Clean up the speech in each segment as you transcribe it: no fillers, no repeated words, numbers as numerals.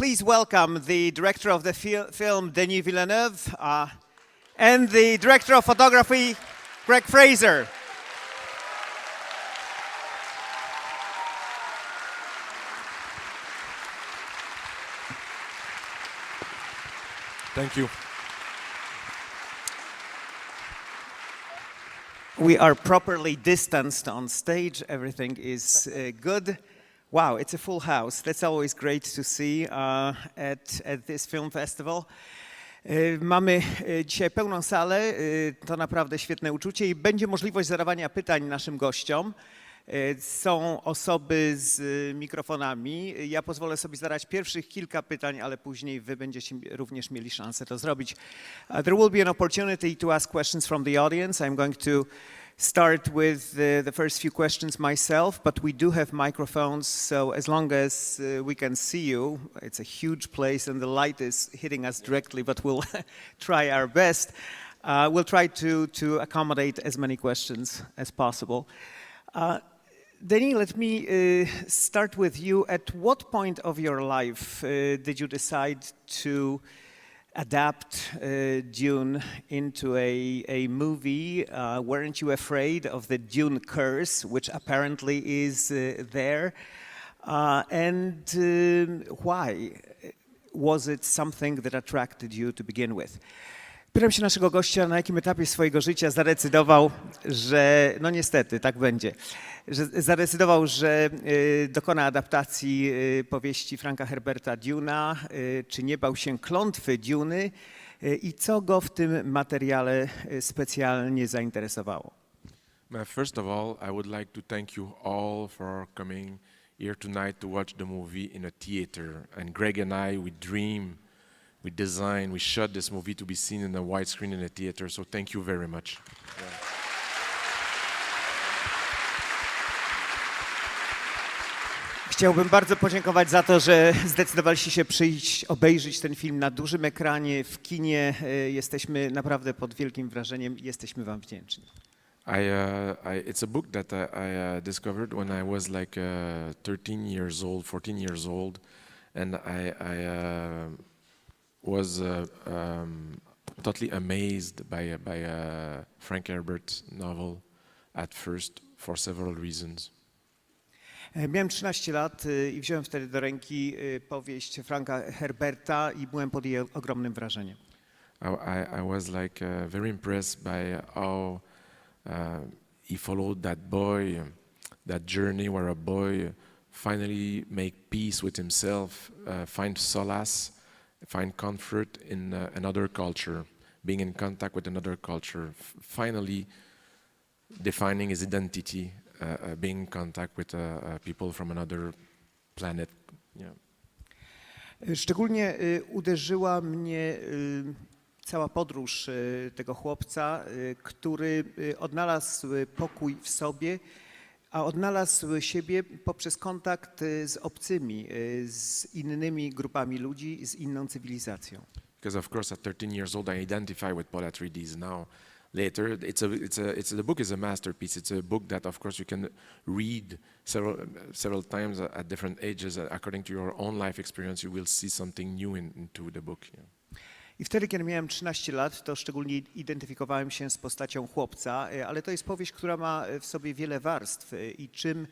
please welcome the director of the film, Denis Villeneuve, and the director of photography, Greig Fraser. Thank you. We are properly distanced on stage. Everything is good. Wow, it's a full house. That's always great to see at this film festival. Mamy dzisiaj pełną salę, to naprawdę świetne uczucie i będzie możliwość zadawania pytań naszym gościom. Są osoby z mikrofonami. Ja pozwolę sobie zadać pierwszych kilka pytań, ale później wy będziecie również mieli szansę to zrobić. There will be an opportunity to ask questions from the audience. I'm going to start with the first few questions myself, but we do have microphones, so as long as we can see you, it's a huge place and the light is hitting us directly, but we'll try our best. We'll try to accommodate as many questions as possible. Denis, let me start with you. At what point of your life did you decide to adapt Dune into a movie? Weren't you afraid of the Dune curse, which apparently is there? And why? Was it something that attracted you to begin with? Pytam się naszego gościa, na jakim etapie swojego życia zadecydował, że, no niestety, tak będzie, że zadecydował, że dokona adaptacji powieści Franka Herberta Dune'a, czy nie bał się klątwy Duny i co go w tym materiale specjalnie zainteresowało? First of all, I would like to thank you all for coming here tonight to watch the movie in a theater. And Greg and I, we dream, we design, we shot this movie to be seen in a widescreen in a theater, so thank you very much. Chciałbym bardzo podziękować za to, że zdecydowaliście się przyjść, obejrzeć ten film na dużym ekranie, w kinie. Jesteśmy naprawdę pod wielkim wrażeniem i jesteśmy wam wdzięczni. It's a book that I discovered when I was like 13 years old, 14 years old, and I was totally amazed by Frank Herbert's novel at first for several reasons. Miałem 13 lat i wziąłem wtedy do ręki powieść Franka Herberta i byłem pod jej ogromnym wrażeniem. I was like very impressed by how he followed that boy, that journey where a boy finally make peace with himself, find solace, find comfort in another culture, being in contact with another culture, finally defining his identity, being in contact with people from another planet. Yeah. Szczególnie uderzyła mnie cała podróż tego chłopca, który odnalazł pokój w sobie, a odnalazł siebie poprzez kontakt z obcymi, z innymi grupami ludzi, z inną cywilizacją. Because of course at 13 years old I identify with Paul Atreides now. Later, the book is a masterpiece. It's a book that of course you can read several times at different ages. According to your own life experience, you will see something new into the book. Yeah. I wtedy, kiedy miałem 13 lat, to szczególnie identyfikowałem się z postacią chłopca, ale to jest powieść, która ma w sobie wiele warstw i czym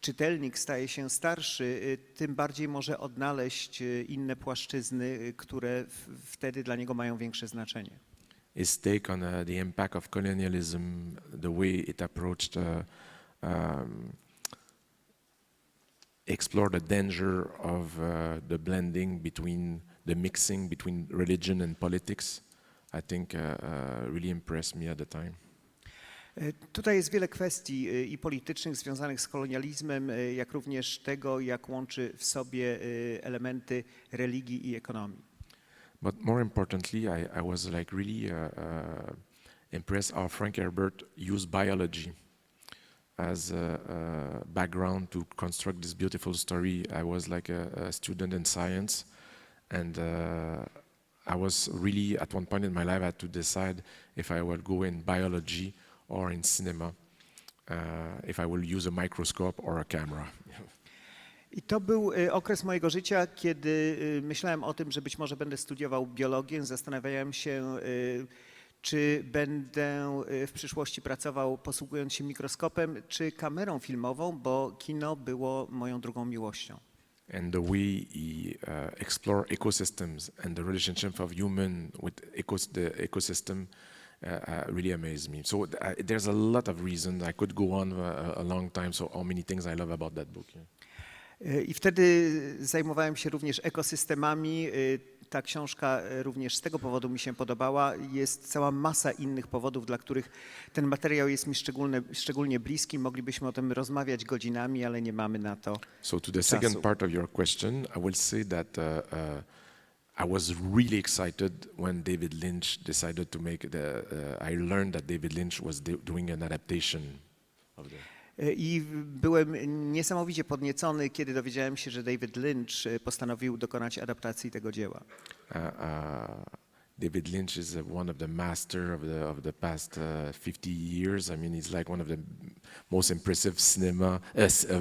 czytelnik staje się starszy, tym bardziej może odnaleźć inne płaszczyzny, które wtedy dla niego mają większe znaczenie. His take on the impact of colonialism, the way it approached, explore the danger of the blending between the mixing between religion and politics, I think really impressed me at the time. Tutaj jest wiele kwestii i politycznych związanych z kolonializmem, jak również tego, jak łączy w sobie elementy religii i ekonomii. But more importantly, I was like really impressed how Frank Herbert used biology as a background to construct this beautiful story. I was like a student in science, and I was really, at one point in my life, I had to decide if I would go in biology or in cinema, if I will use a microscope or a camera. I to był okres mojego życia, kiedy myślałem o tym, że być może będę studiował biologię. Zastanawiałem się, czy będę w przyszłości pracował posługując się mikroskopem czy kamerą filmową, bo kino było moją drugą miłością. And the way he explore ecosystems and the relationship of human with the ecosystem really amazed me. So there's a lot of reasons. I could go on a long time. So how many things I love about that book. Yeah. I wtedy zajmowałem się również ekosystemami. Ta książka również z tego powodu mi się podobała. Jest cała masa innych powodów, dla których ten materiał jest mi szczególnie bliski. Moglibyśmy o tym rozmawiać godzinami, ale nie mamy na to So to the czasu. second part of your question, I will say that I was really excited when David Lynch decided to make I learned that David Lynch was doing an adaptation of the... I byłem niesamowicie podniecony, kiedy dowiedziałem się, że David Lynch postanowił dokonać adaptacji tego dzieła. David Lynch is one of the master of the past 50 years. I mean, he's like one of the most impressive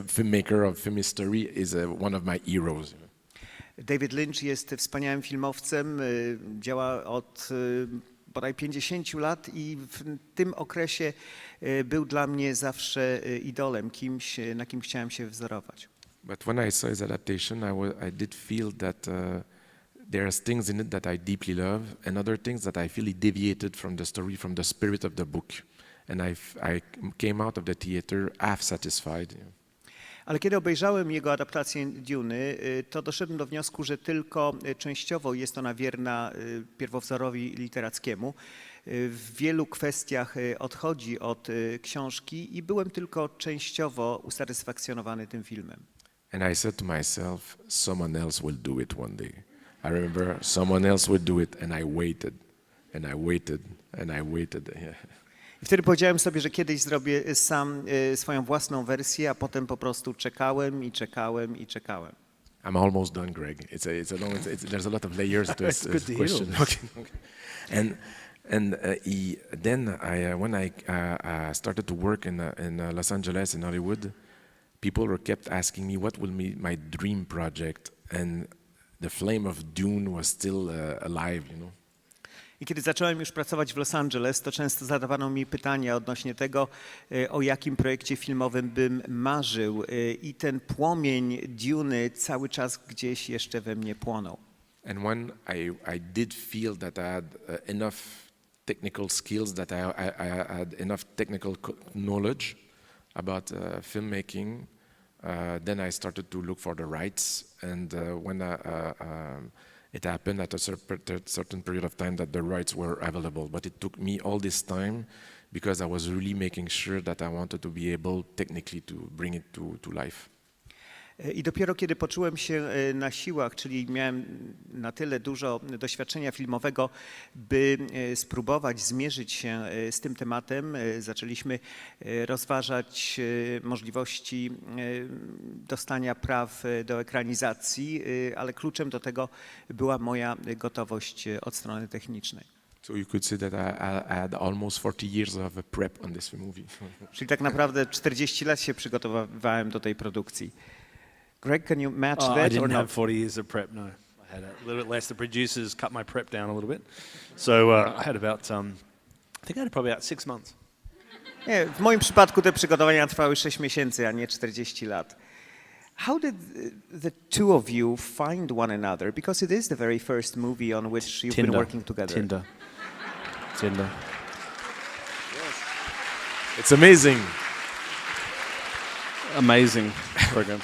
filmmaker of film history. Is one of my heroes. David Lynch jest wspaniałym filmowcem, działa od bodaj 50 lat i w tym okresie był dla mnie zawsze idolem, kimś, na kim chciałem się wzorować. But when I saw his adaptation, I did feel that there are things in it that I deeply love, and other things that I feel he deviated from the story, from the spirit of the book. And I came out of the theater half satisfied. Ale kiedy obejrzałem jego adaptację Duny, to doszedłem do wniosku, że tylko częściowo jest ona wierna pierwowzorowi literackiemu. W wielu kwestiach odchodzi od książki i byłem tylko częściowo usatysfakcjonowany tym filmem. And I said to myself, someone else will do it one day. I remember someone else would do it, and I waited, and I waited, and I waited. I wtedy powiedziałem sobie, że kiedyś zrobię sam swoją własną wersję, a potem po prostu czekałem i czekałem i czekałem. I'm almost done, Greg. There's a lot of layers to this question. Okay. When I started to work in Los Angeles, in Hollywood, people kept asking me what will be my dream project, and the flame of Dune was still alive, you know. I kiedy zacząłem już pracować w Los Angeles, to często zadawano mi pytania odnośnie tego, o jakim projekcie filmowym bym marzył. I ten płomień Duny cały czas gdzieś jeszcze we mnie płonął. And when I did feel that I had enough technical skills, that I had enough technical knowledge about filmmaking, then I started to look for the rights. And when it happened at a certain period of time that the rights were available. But it took me all this time because I was really making sure that I wanted to be able technically to bring it to life. I dopiero kiedy poczułem się na siłach, czyli miałem na tyle dużo doświadczenia filmowego, by spróbować zmierzyć się z tym tematem, zaczęliśmy rozważać możliwości dostania praw do ekranizacji, ale kluczem do tego była moja gotowość od strony technicznej. So you could say that I had almost 40 years of prep on this movie. Czyli tak naprawdę 40 lat się przygotowywałem do tej produkcji. Greg, can you match that? I didn't or have not? 40 years of prep, no. I had a little bit less. The producers cut my prep down a little bit. So I had about, I think I had probably about 6 months. Nie, w moim przypadku te przygotowania trwały 6 miesięcy, a nie 40 lat. How did the two of you find one another? Because it is the very first movie on which you've been working together. Tinder. It's amazing. Amazing program.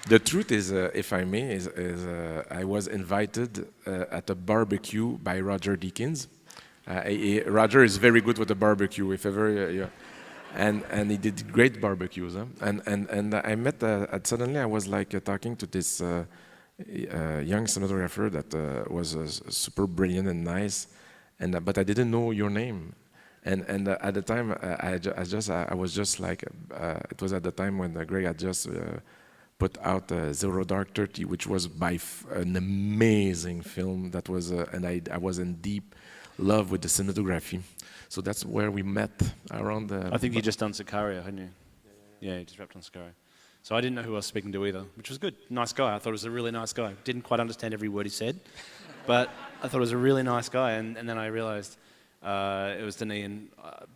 The truth is, if I may, I was invited at a barbecue by Roger Deakins. Roger is very good with the barbecue, if ever. And he did great barbecues. Huh? And I met, suddenly I was like talking to this young cinematographer that was super brilliant and nice, but I didn't know your name. And at the time, I was just like, it was at the time when Greg had just put out Zero Dark 30, which was an amazing film. That was, and I was in deep love with the cinematography. So that's where we met around the... I think you just done Sicario, hadn't you? Yeah, you just wrapped on Sicario. So I didn't know who I was speaking to either, which was good. Nice guy. I thought he was a really nice guy. Didn't quite understand every word he said, but I thought he was a really nice guy. And then I realized it was Denis, and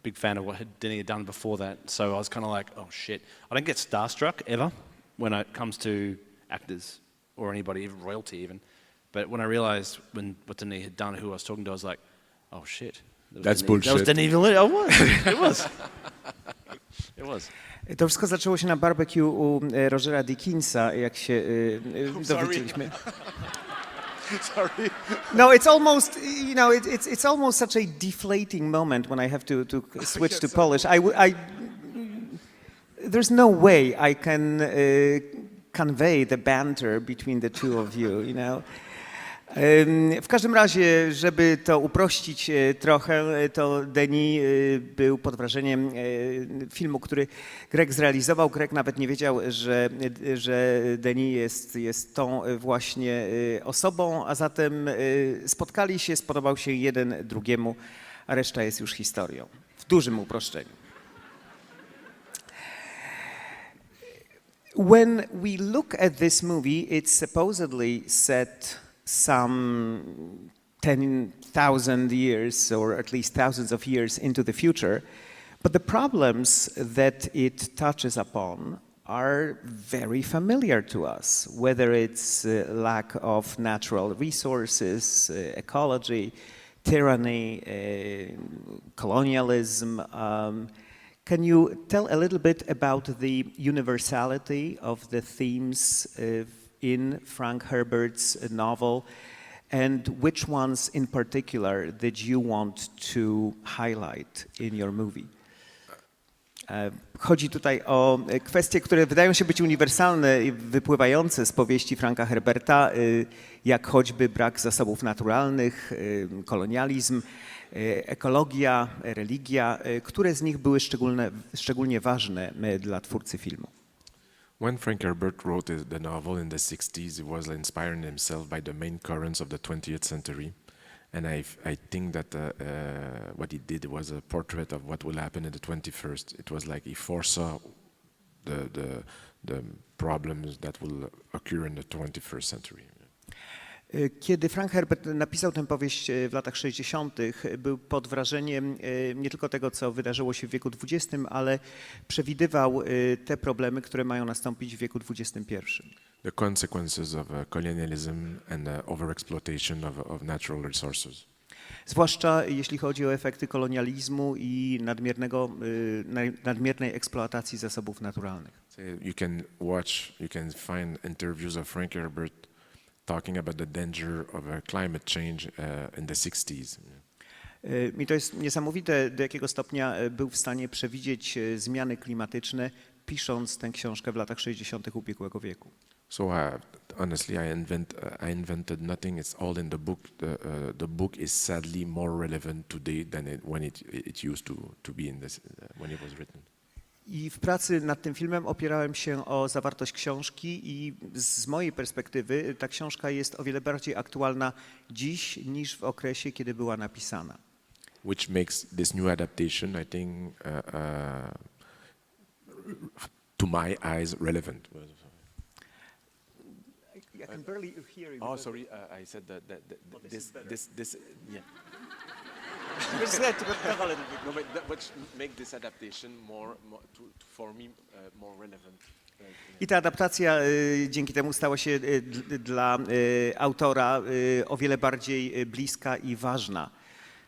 big fan of what Denis had done before that. So I was kind of like, oh shit. I don't get starstruck ever when it comes to actors or anybody, even royalty even. But when I realized what Denis had done, who I was talking to, I was like, oh shit. That's bullshit. That was Denis Villeneuve. Oh, it was. It was. To wszystko zaczęło się na barbecue u Rogera Dickinsa, jak się dowiedzieliśmy. Sorry. No, it's almost, you know, it's almost such a deflating moment when I have to switch to Polish. There's no way I can convey the banter between the two of you, you know. W każdym razie, żeby to uprościć trochę, to Denis był pod wrażeniem filmu, który Greig zrealizował. Greig nawet nie wiedział, że Denis jest tą właśnie osobą, a zatem spotkali się, spodobał się jeden drugiemu, a reszta jest już historią. W dużym uproszczeniu. When we look at this movie, it's supposedly set some 10,000 years, or at least thousands of years into the future, but the problems that it touches upon are very familiar to us, whether it's lack of natural resources, ecology, tyranny, colonialism. Can you tell a little bit about the universality of the themes in Frank Herbert's novel, and which ones in particular did you want to highlight in your movie? Chodzi tutaj o kwestie, które wydają się być uniwersalne i wypływające z powieści Franka Herberta, jak choćby brak zasobów naturalnych, kolonializm, ekologia, religia. Które z nich były szczególnie ważne dla twórcy filmu? When Frank Herbert wrote the novel in the 60s, he was inspiring himself by the main currents of the 20th century. And I think that what he did was a portrait of what will happen in the 21st. It was like he foresaw the problems that will occur in the 21st century. Kiedy Frank Herbert napisał tę powieść w latach 60., był pod wrażeniem nie tylko tego, co wydarzyło się w wieku XX, ale przewidywał te problemy, które mają nastąpić w wieku XXI. The consequences of colonialism and overexploitation of natural resources. Zwłaszcza jeśli chodzi o efekty kolonializmu i nadmiernej eksploatacji zasobów naturalnych. So you can find interviews of Frank Herbert talking about the danger of climate change in the 60s. I to jest niesamowite, do jakiego stopnia był w stanie przewidzieć zmiany klimatyczne, pisząc tę książkę w latach 60. ubiegłego wieku. So honestly, I invented nothing. It's all in the book. The book is sadly more relevant today than when it used to be in this when it was written. I w pracy nad tym filmem opierałem się o zawartość książki i z mojej perspektywy ta książka jest o wiele bardziej aktualna dziś niż w okresie, kiedy była napisana. Which makes this new adaptation, I think, to my eyes, relevant. I can barely hear you. Oh, sorry, I said that this, yeah. No, but which make this adaptation for me more relevant. I ta adaptacja dzięki temu stała się dla autora o wiele bardziej bliska i ważna.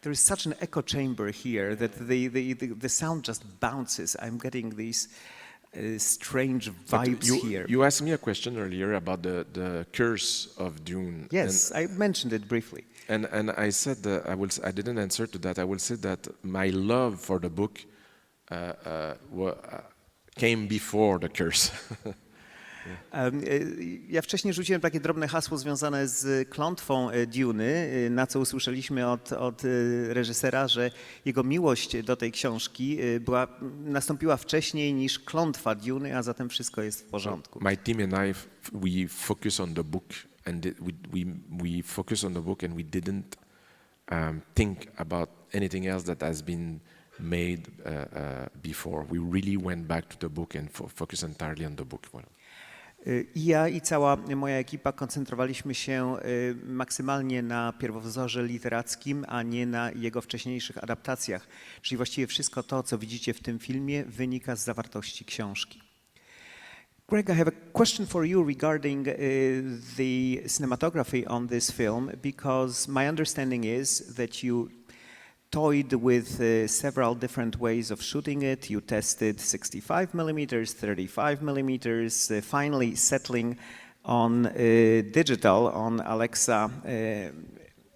There is such an echo chamber here that the sound just bounces. I'm getting these strange vibes here. You asked me a question earlier about the curse of Dune. Yes, I mentioned it briefly. And I said I didn't answer to that. I will say that my love for the book came before the curse. Ja wcześniej rzuciłem takie drobne hasło związane z klątwą Duny, na co usłyszeliśmy od reżysera, że jego miłość do tej książki nastąpiła wcześniej niż klątwa Duny, a zatem wszystko jest w porządku. My team and I, we focus on the book and we focus on the book and we didn't think about anything else that has been made before. We really went back to the book and focused entirely on the book. Voilà. I ja i cała moja ekipa koncentrowaliśmy się maksymalnie na pierwowzorze literackim, a nie na jego wcześniejszych adaptacjach. Czyli właściwie wszystko to, co widzicie w tym filmie, wynika z zawartości książki. Greg, I have a question for you regarding the cinematography on this film, because my understanding is that you toyed with several different ways of shooting it. You tested 65 millimeters, 35 millimeters, finally settling on digital, on Alexa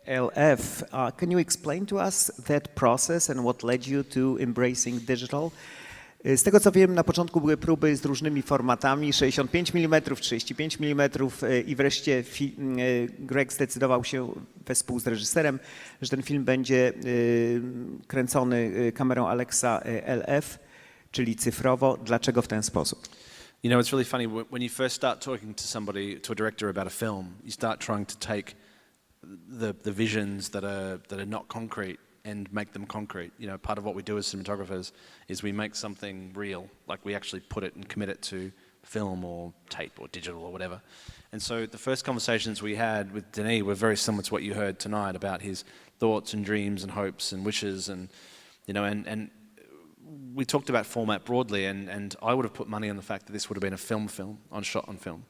LF. Can you explain to us that process and what led you to embracing digital? Z tego co wiem, na początku były próby z różnymi formatami, 65 mm, 35 mm i wreszcie Greig zdecydował się wespół z reżyserem, że ten film będzie kręcony kamerą Alexa LF, czyli cyfrowo. Dlaczego w ten sposób? You know, it's really funny, when you first start talking to somebody, to a director about a film, you start trying to take the visions that are not concrete and make them concrete. You know, part of what we do as cinematographers is we make something real, like we actually put it and commit it to film or tape or digital or whatever. And so the first conversations we had with Denis were very similar to what you heard tonight about his thoughts and dreams and hopes and wishes, and you know, and we talked about format broadly, and I would have put money on the fact that this would have been a film shot on film,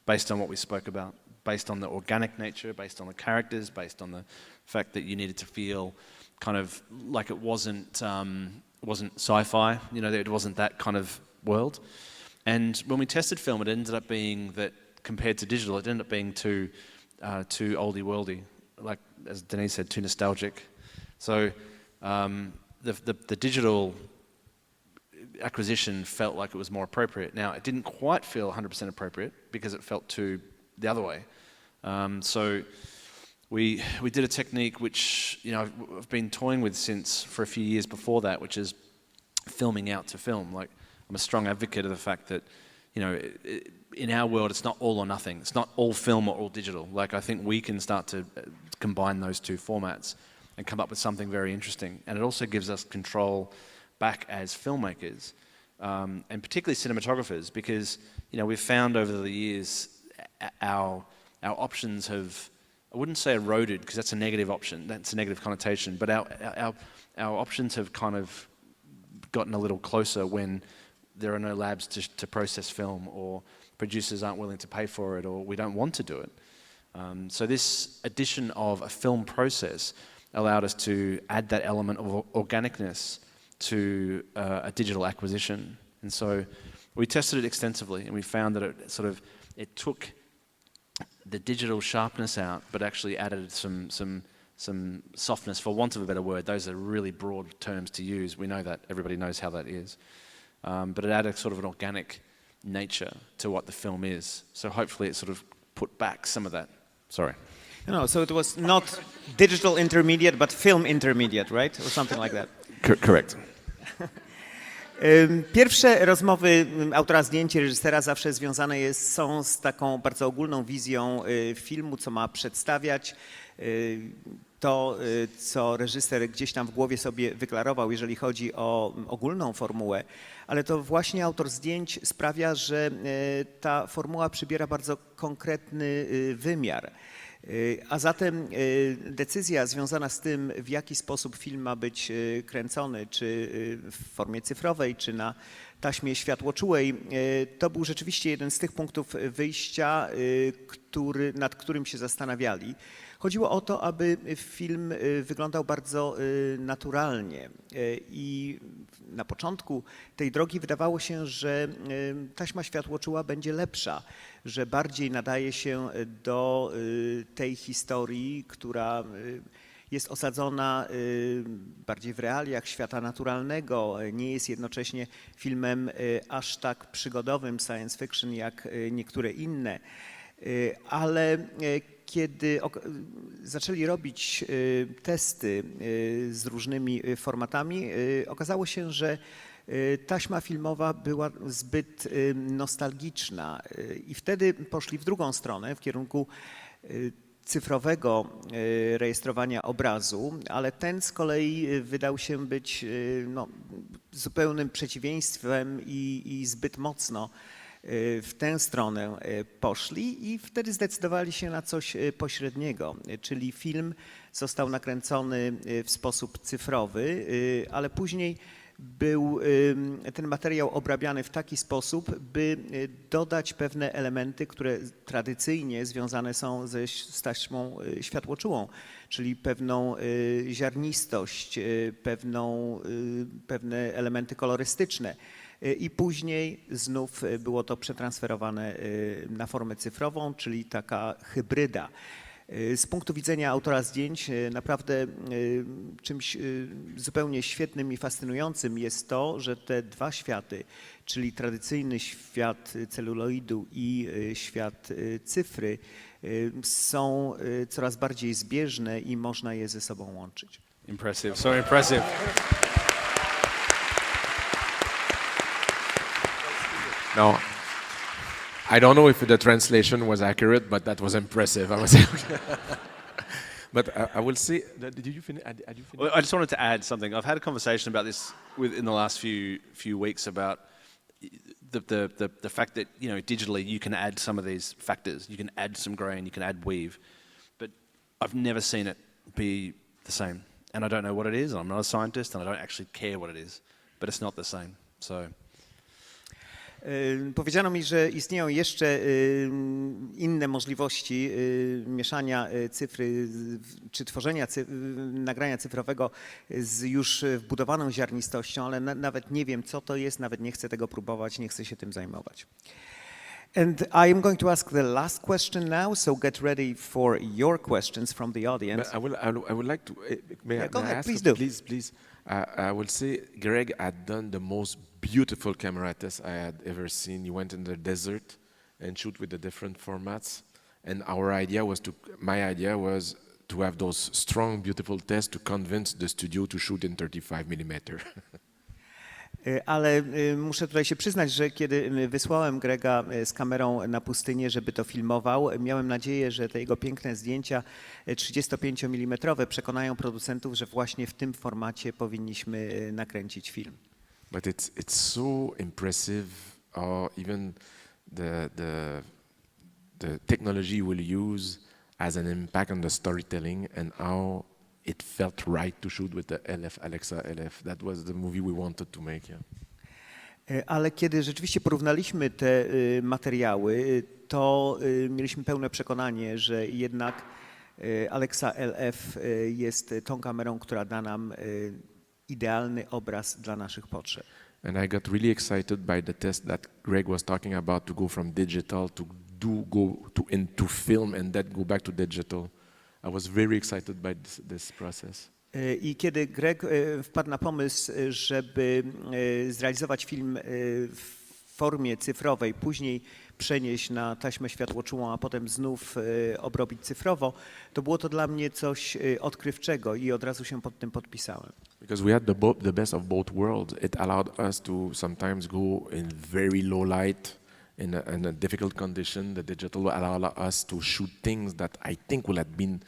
based on what we spoke about, based on the organic nature, based on the characters, based on the fact that you needed to feel kind of like it wasn't sci-fi, you know, it wasn't that kind of world. And when we tested film, it ended up being that compared to digital, it ended up being too oldie worldy, like as Denis said, too nostalgic. So the digital acquisition felt like it was more appropriate. Now, it didn't quite feel 100% appropriate because it felt too the other way. So we did a technique which, you know, I've been toying with for a few years before that, which is filming out to film. Like, I'm a strong advocate of the fact that, you know, in our world, it's not all or nothing. It's not all film or all digital. Like, I think we can start to combine those two formats and come up with something very interesting. And it also gives us control back as filmmakers, and particularly cinematographers, because, you know, we've found over the years our options have, I wouldn't say eroded, because that's a negative option, that's a negative connotation, but our options have kind of gotten a little closer when there are no labs to process film, or producers aren't willing to pay for it, or we don't want to do it. So this addition of a film process allowed us to add that element of organicness to a digital acquisition. And so we tested it extensively, and we found that it took the digital sharpness out, but actually added some softness, for want of a better word. Those are really broad terms to use. We know that, everybody knows how that is. But it added sort of an organic nature to what the film is. So hopefully it sort of put back some of that. Sorry. No, so it was not digital intermediate, but film intermediate, right? Or something like that. Correct. Pierwsze rozmowy autora zdjęć i reżysera zawsze związane są z taką bardzo ogólną wizją filmu, co ma przedstawiać. To, co reżyser gdzieś tam w głowie sobie wyklarował, jeżeli chodzi o ogólną formułę, ale to właśnie autor zdjęć sprawia, że ta formuła przybiera bardzo konkretny wymiar. A zatem decyzja związana z tym, w jaki sposób film ma być kręcony, czy w formie cyfrowej, czy na taśmie światłoczułej, to był rzeczywiście jeden z tych punktów wyjścia, nad którym się zastanawiali. Chodziło o to, aby film wyglądał bardzo naturalnie i na początku tej drogi wydawało się, że taśma światłoczuła będzie lepsza, że bardziej nadaje się do tej historii, która jest osadzona bardziej w realiach świata naturalnego, nie jest jednocześnie filmem aż tak przygodowym, science fiction, jak niektóre inne, ale kiedy zaczęli robić testy z różnymi formatami, okazało się, że taśma filmowa była zbyt nostalgiczna i wtedy poszli w drugą stronę, w kierunku cyfrowego rejestrowania obrazu, ale ten z kolei wydał się być no, zupełnym przeciwieństwem i zbyt mocno w tę stronę poszli i wtedy zdecydowali się na coś pośredniego, czyli film został nakręcony w sposób cyfrowy, ale później był ten materiał obrabiany w taki sposób, by dodać pewne elementy, które tradycyjnie związane są z taśmą światłoczułą, czyli pewną ziarnistość, pewne elementy kolorystyczne. I później znów było to przetransferowane na formę cyfrową, czyli taka hybryda. Z punktu widzenia autora zdjęć naprawdę czymś zupełnie świetnym i fascynującym jest to, że te dwa światy, czyli tradycyjny świat celuloidu i świat cyfry, są coraz bardziej zbieżne i można je ze sobą łączyć. Impressive, so impressive. Now, I don't know if the translation was accurate, but that was impressive. I must say. But I will say, did you finish? Had you finished? Well, I just wanted to add something. I've had a conversation about this in the last few weeks about the fact that digitally you can add some of these factors. You can add some grain, you can add weave, but I've never seen it be the same. And I don't know what it is. And I'm not a scientist, and I don't actually care what it is, but it's not the same. So. Powiedziano mi, że istnieją jeszcze inne możliwości mieszania cyfry czy tworzenia nagrania cyfrowego z już wbudowaną ziarnistością, ale nawet nie wiem, co to jest, nawet nie chcę tego próbować, nie chcę się tym zajmować. And I am going to ask the last question now, so get ready for your questions from the audience. I would like to. Go ahead, ask please you, do. Please. I will say Greig had done the most beautiful camera test I had ever seen. He went in the desert and shoot with the different formats. And my idea was to have those strong, beautiful tests to convince the studio to shoot in 35 mm. Ale muszę tutaj się przyznać, że kiedy wysłałem Grega z kamerą na pustynię, żeby to filmował, miałem nadzieję, że te jego piękne zdjęcia 35 mm przekonają producentów, że właśnie w tym formacie powinniśmy nakręcić film. But it's so impressive how even the technology will use as an impact on the storytelling and how it felt right to shoot with the Alexa LF. That was the movie we wanted to make. Yeah. Ale kiedy rzeczywiście porównaliśmy te materiały, to mieliśmy pełne przekonanie, że jednak Alexa LF jest tą kamerą, która da nam idealny obraz dla naszych potrzeb. And I got really excited by the test that Greig was talking about, to go from digital to into film and then go back to digital. I was very excited by this process. I kiedy Greg wpadł na pomysł, żeby zrealizować film w formie cyfrowej, później przenieść na taśmę światłoczułą, a potem znów obrobić cyfrowo, to było to dla mnie coś odkrywczego i od razu się pod tym podpisałem. Because we had the best of both worlds. It allowed us to sometimes go in very low light, in a difficult condition. The digital allowed us to shoot things that I think would have been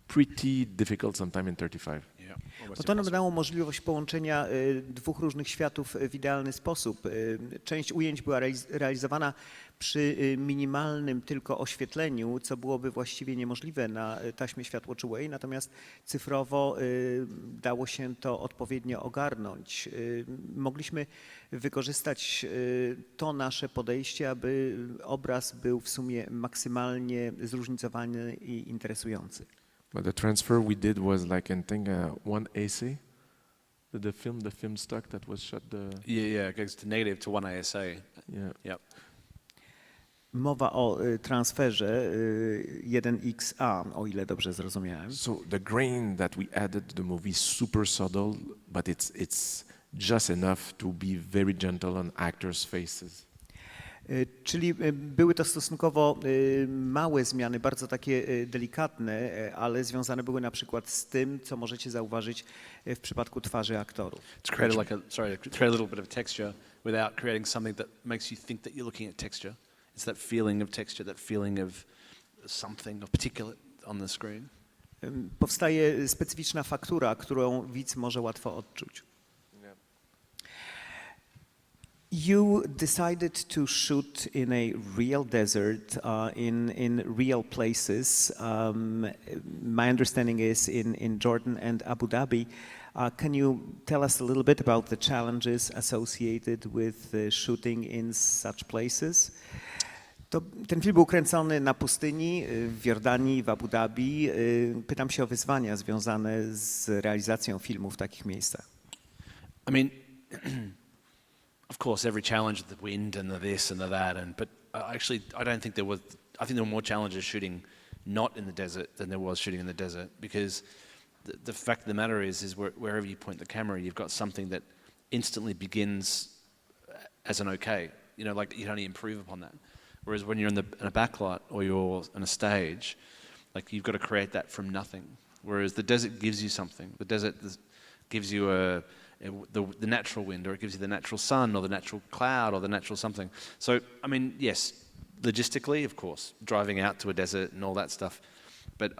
pretty difficult sometime in 35. To nam dało możliwość połączenia dwóch różnych światów w idealny sposób. Część ujęć była realizowana przy minimalnym tylko oświetleniu, co byłoby właściwie niemożliwe na taśmie światłoczułej, natomiast cyfrowo dało się to odpowiednio ogarnąć. Mogliśmy wykorzystać to nasze podejście, aby obraz był w sumie maksymalnie zróżnicowany i interesujący. But the transfer we did was like in think one ASA. The film stock that was shot. Yeah, it goes to negative to 1 ASA. Yeah. Yep. Mowa o transferze 1XA, o ile dobrze zrozumiałem. So the grain that we added to the movie is super subtle, but it's just enough to be very gentle on actors' faces. Czyli były to stosunkowo małe zmiany, bardzo takie delikatne, ale związane były na przykład z tym, co możecie zauważyć w przypadku twarzy aktorów. To create create a little bit of texture without creating something that makes you think that you're looking at texture. It's that feeling of texture, that feeling of something, of particulate, on the screen. Powstaje specyficzna faktura, którą widz może łatwo odczuć. You decided to shoot in a real desert, in real places. My understanding is in Jordan and Abu Dhabi. Can you tell us a little bit about the challenges associated with shooting in such places? Ten film był kręcony na pustyni, w Jordanii, w Abu Dhabi. Pytam się o wyzwania związane z realizacją filmu w takich miejscach. I mean, of course, every challenge, the wind and the this and the that, but actually, I don't think there was. I think there were more challenges shooting not in the desert than there was shooting in the desert, because the fact of the matter is wherever you point the camera, you've got something that instantly begins as an okay. You know, like you can only improve upon that. Whereas when you're in a backlot or you're on a stage, like you've got to create that from nothing. Whereas the desert gives you something. The desert gives you the natural wind, or it gives you the natural sun, or the natural cloud, or the natural something. So, I mean, yes, logistically, of course, driving out to a desert and all that stuff. But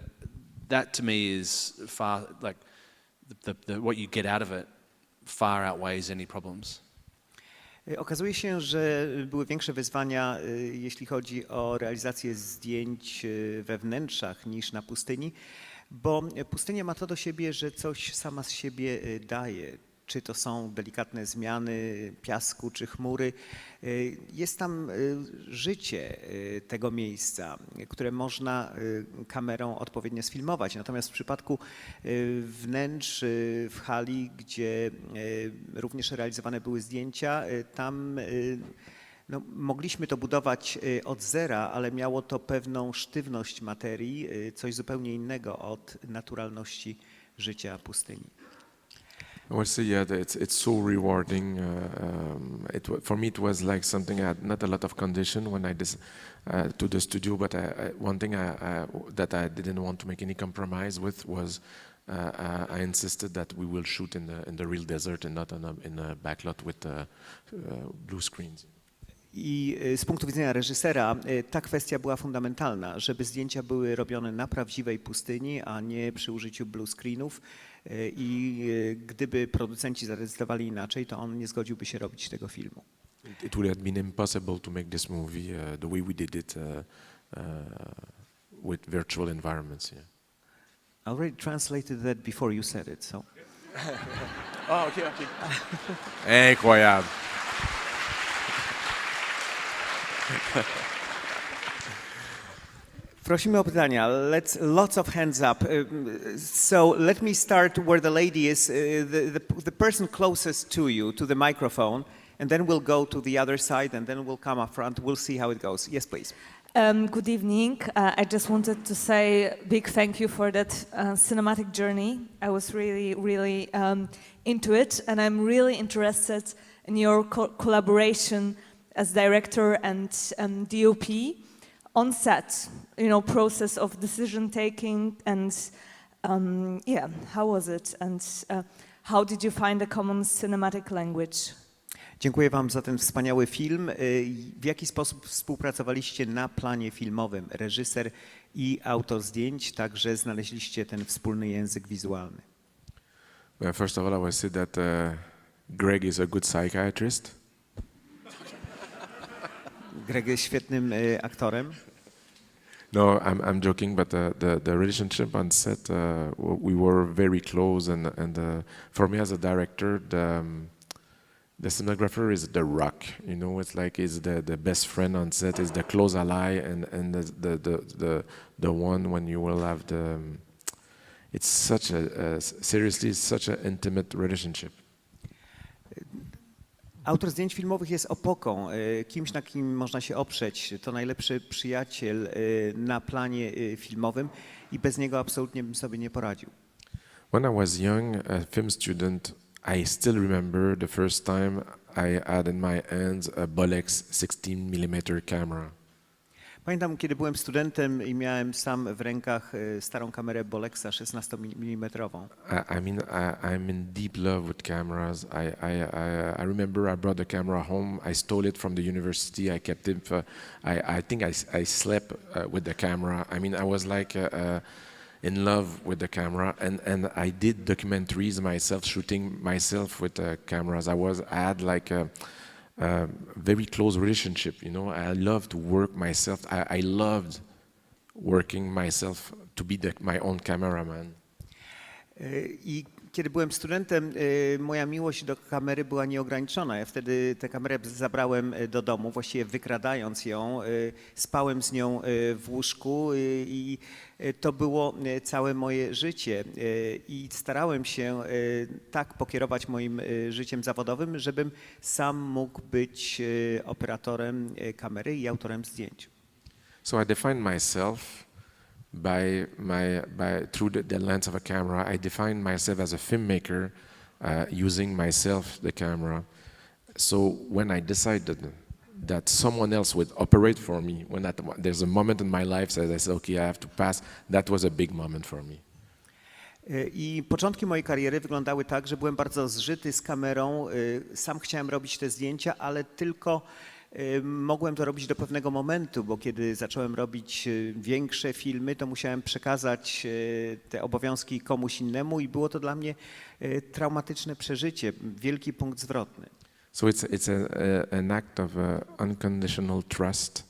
that to me is far, like, what you get out of it far outweighs any problems. Okazuje się, że były większe wyzwania, jeśli chodzi o realizację zdjęć we wnętrzach niż na pustyni, bo pustynia ma to do siebie, że coś sama z siebie daje. Czy to są delikatne zmiany piasku czy chmury. Jest tam życie tego miejsca, które można kamerą odpowiednio sfilmować. Natomiast w przypadku wnętrz w hali, gdzie również realizowane były zdjęcia, tam mogliśmy to budować od zera, ale miało to pewną sztywność materii, coś zupełnie innego od naturalności życia pustyni. I would say, yeah, it's so rewarding. For me, it was like something I had not a lot of condition when I to the studio, but one thing that I didn't want to make any compromise with was I insisted that we will shoot in the real desert and not in a backlot with blue screens. I z punktu widzenia reżysera ta kwestia była fundamentalna, żeby zdjęcia były robione na prawdziwej pustyni, a nie przy użyciu blue screenów. I gdyby producenci zadecydowali inaczej, to on nie zgodziłby się robić tego filmu. It would have been impossible to make this movie the way we did it with virtual environments. Yeah. I already translated that before you said it, so. Oh, okay. Incroyable. Prosimy o pytania. Lots of hands up. So let me start where the lady is, the person closest to you, to the microphone, and then we'll go to the other side, and then we'll come up front. We'll see how it goes. Yes, please. Good evening. I just wanted to say a big thank you for that cinematic journey. I was really into it, and I'm really interested in your collaboration as director and DOP on set. You know, process of decision taking, and how was it? And how did you find a common cinematic language? Dziękuję wam za ten wspaniały film. W jaki sposób współpracowaliście na planie filmowym? Reżyser i autor zdjęć, także znaleźliście ten wspólny język wizualny. Well, first of all, I would say that Greg is a good psychiatrist. Greg jest świetnym aktorem. No, I'm joking, but the relationship on set, we were very close, and for me as a director, the cinematographer is the rock. You know, it's like he's the best friend on set, is the close ally, and the one when you will have the. It's such seriously, it's such an intimate relationship. Autor zdjęć filmowych jest opoką, kimś, na kim można się oprzeć. To najlepszy przyjaciel na planie filmowym i bez niego absolutnie bym sobie nie poradził. When I was young, a film student, I still remember the first time I had in my hands a Bolex 16mm camera. Pamiętam, kiedy byłem studentem i miałem sam w rękach starą kamerę Bolexa 16 mm. I'm in deep love with cameras. I remember I brought the camera home. I stole it from the university. I kept it. I think I slept with the camera. I was like in love with the camera, and I did documentaries myself, shooting myself with cameras. I had like a very close relationship, I loved to work myself. I loved working myself to be my own cameraman. I kiedy byłem studentem, moja miłość do kamery była nieograniczona. Ja wtedy tę kamerę zabrałem do domu, właściwie wykradając ją, spałem z nią w łóżku i to było całe moje życie. I starałem się tak pokierować moim życiem zawodowym, żebym sam mógł być operatorem kamery i autorem zdjęć. So I defined myself through the lens of a camera. I defined myself as a filmmaker using myself, the camera. So when I decided that someone else would operate for me, there's a moment in my life that I said, okay, I have to pass, that was a big moment for me. I początki mojej kariery wyglądały tak, że byłem bardzo zżyty z kamerą, sam chciałem robić te zdjęcia, ale tylko mogłem to robić do pewnego momentu, bo kiedy zacząłem robić większe filmy, to musiałem przekazać te obowiązki komuś innemu i było to dla mnie traumatyczne przeżycie, wielki punkt zwrotny. So it's an act of unconditional trust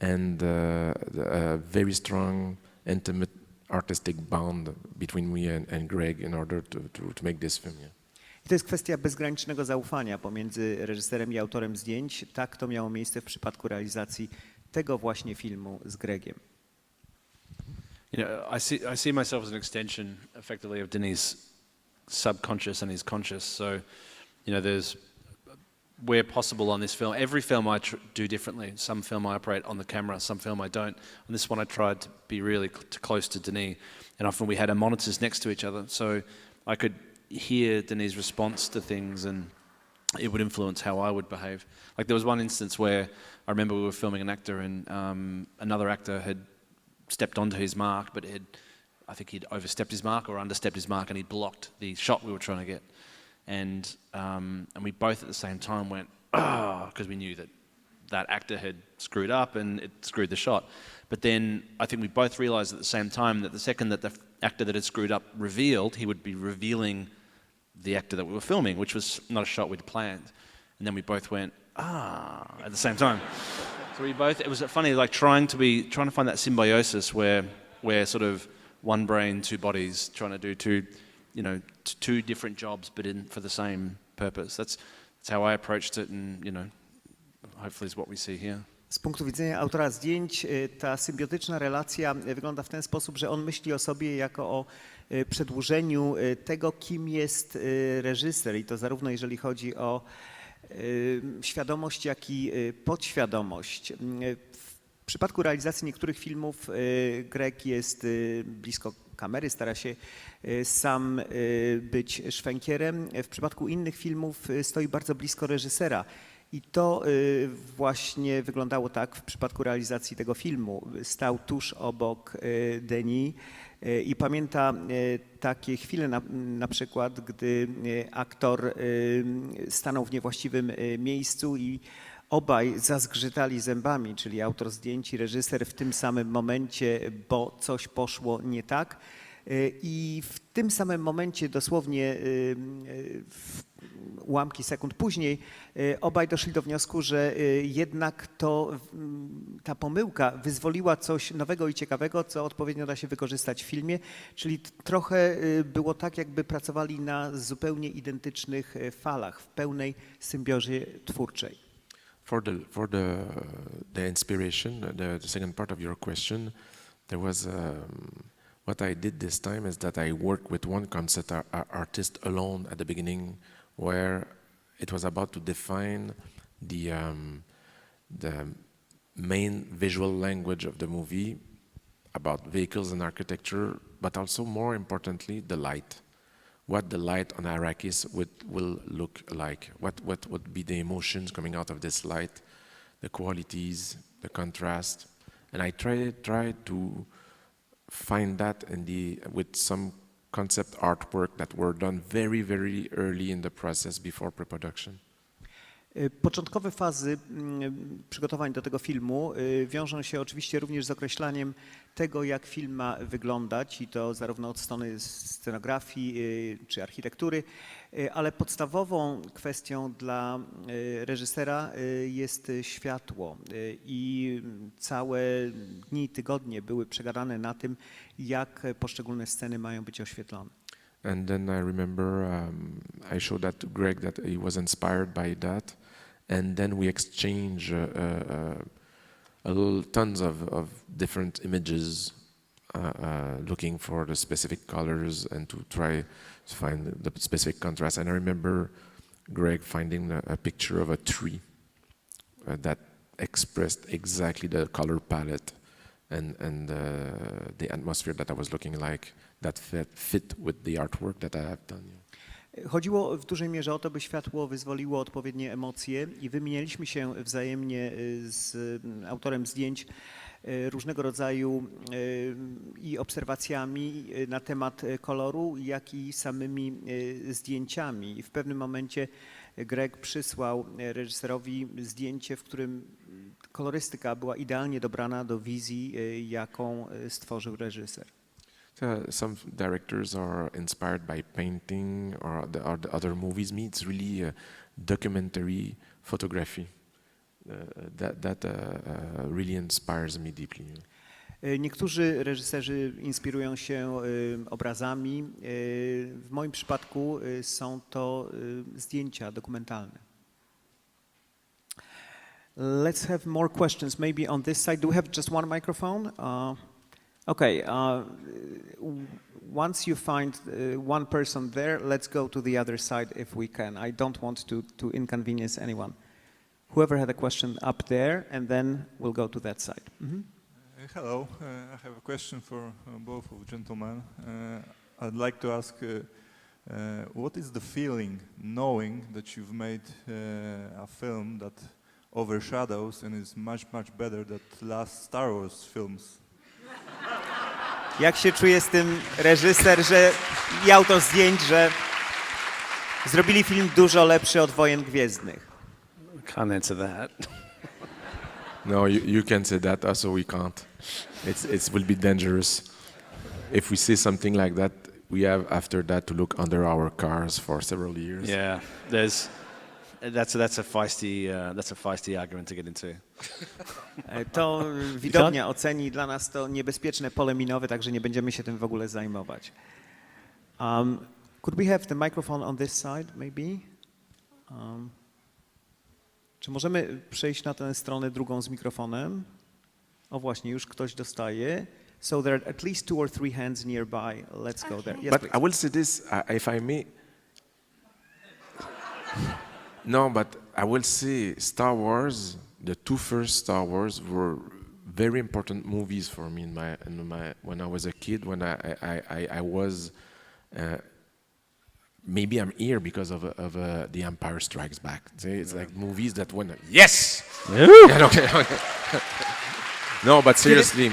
and a very strong, intimate artistic bond between me and Greig in order to make this film. Yeah. I to jest kwestia bezgranicznego zaufania pomiędzy reżyserem i autorem zdjęć. Tak to miało miejsce w przypadku realizacji tego właśnie filmu z Greigiem. I see myself as an extension, effectively, of Denis' subconscious and his conscious. So, there's where possible on this film. Every film I do differently. Some film I operate on the camera, some film I don't. On this one, I tried to be really close to Denis, and often we had our monitors next to each other, so I could hear Denis' response to things, and it would influence how I would behave. Like there was one instance where I remember we were filming an actor, and another actor had stepped onto his mark, but I think he'd overstepped his mark or understepped his mark, and he'd blocked the shot we were trying to get. And we both at the same time went, oh, because we knew that actor had screwed up and it screwed the shot. But then I think we both realized at the same time that the second that the actor that had screwed up revealed, he would be revealing the actor that we were filming, which was not a shot we'd planned. And then we both went, at the same time. So it was funny, like trying to find that symbiosis where we're sort of one brain, two bodies, trying to do two different jobs, but for the same purpose. That's how I approached it, and hopefully is what we see here. Z punktu widzenia autora zdjęć ta symbiotyczna relacja wygląda w ten sposób, że on myśli o sobie jako o przedłużeniu tego, kim jest reżyser, i to zarówno jeżeli chodzi o świadomość, jak i podświadomość. W przypadku realizacji niektórych filmów Greig jest blisko kamery, stara się sam być szwękierem. W przypadku innych filmów stoi bardzo blisko reżysera. I to właśnie wyglądało tak w przypadku realizacji tego filmu. Stał tuż obok Denis i pamięta takie chwile, na przykład, gdy aktor stanął w niewłaściwym miejscu i obaj zazgrzytali zębami, czyli autor zdjęć i reżyser w tym samym momencie, bo coś poszło nie tak. I w tym samym momencie, dosłownie ułamki sekund później, obaj doszli do wniosku, że jednak ta pomyłka wyzwoliła coś nowego i ciekawego, co odpowiednio da się wykorzystać w filmie, czyli trochę było tak, jakby pracowali na zupełnie identycznych falach, w pełnej symbiozie twórczej. For the inspiration, the second part of your question, there was what I did this time is that I worked with one concept artist alone at the beginning, where it was about to define the main visual language of the movie about vehicles and architecture, but also more importantly the light. What the light on Arrakis will look like, what would be the emotions coming out of this light, the qualities, the contrast, And I tried to find that with some concept artwork that were done very, very early in the process before pre-production. Początkowe fazy przygotowań do tego filmu wiążą się oczywiście również z określaniem tego, jak film ma wyglądać i to zarówno od strony scenografii czy architektury, ale podstawową kwestią dla reżysera jest światło i całe dni, tygodnie były przegadane na tym, jak poszczególne sceny mają być oświetlone. And then I remember I showed that to Greg that he was inspired by that, and then we exchange tons of different images, looking for the specific colors and to try to find the specific contrast. And I remember Greg finding a picture of a tree that expressed exactly the color palette and the atmosphere that I was looking like. That fit with the artwork that I have done. Chodziło w dużej mierze o to, by światło wyzwoliło odpowiednie emocje i wymienialiśmy się wzajemnie z autorem zdjęć różnego rodzaju i obserwacjami na temat koloru, jak i samymi zdjęciami. I w pewnym momencie Greg przysłał reżyserowi zdjęcie, w którym kolorystyka była idealnie dobrana do wizji, jaką stworzył reżyser. Some directors are inspired by painting or the other movies. Me, it's really documentary photography that really inspires me deeply. Niektórzy reżyserzy inspirują się obrazami. W moim przypadku są to zdjęcia dokumentalne. Let's have more questions, maybe on this side. Do we have just one microphone? Okay, once you find one person there, let's go to the other side if we can. I don't want to inconvenience anyone. Whoever had a question up there, and then we'll go to that side. Mm-hmm. Hello, I have a question for both of gentlemen. I'd like to ask, what is the feeling knowing that you've made a film that overshadows and is much, much better than the last Star Wars films? Jak się czuje z tym reżyser i autor zdjęć, że zrobili film dużo lepszy od Wojen Gwiezdnych? Can't answer that. No, you can say that. Also, we can't. It will be dangerous. If we see something like that, we have after that to look under our cars for several years. Yeah, that's a feisty argument to get into. To widownia oceni, dla nas to niebezpieczne pole minowe, także nie będziemy się tym w ogóle zajmować. Could we have the microphone on this side, maybe? Czy możemy przejść na tę stronę drugą z mikrofonem? O właśnie, już ktoś dostaje. So there are at least 2 or 3 hands nearby. Let's go there. Yes, But please. I will say this, if I may. No, but I will say Star Wars, the 2 first Star Wars were very important movies for me when I was a kid, when I was, maybe I'm here because of The Empire Strikes Back. It's like movies that went, yes! Yeah, okay. No, but seriously,